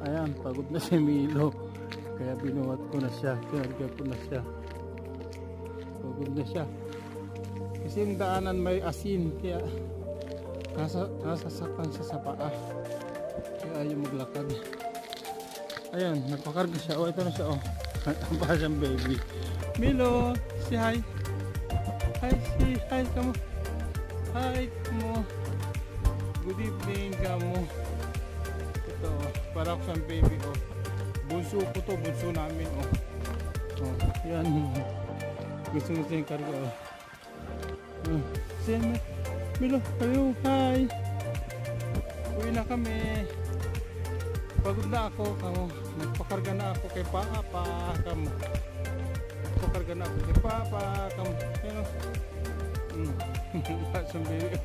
Ayan, pagod na si Milo. Kaya binuhat ko na siya. Kinarga ko na siya. Pagod na siya. Kasi yung daanan may asin. Kaya nasasakan siya sa paa. Kaya ayaw maglakad. Ayan, nagpakarga siya. Oh, ito na siya. Oh, ang pa siyang baby. Milo, say hi. Hi, say hi kamo. Hi kamo. Good evening kamo. Ito, para ko siyang baby. Oh, bunso ko to, bunso namin. Oh, oh, yan. Gusto mo siyang karga. Oh, say Milo, kayo, hi. Uwi na kami. Pagod na ako, kamo. Nagpakarga na ako kay Papa, kamo. Nagpakarga na ako kay Papa, kamo. Yan o. Siyang baby.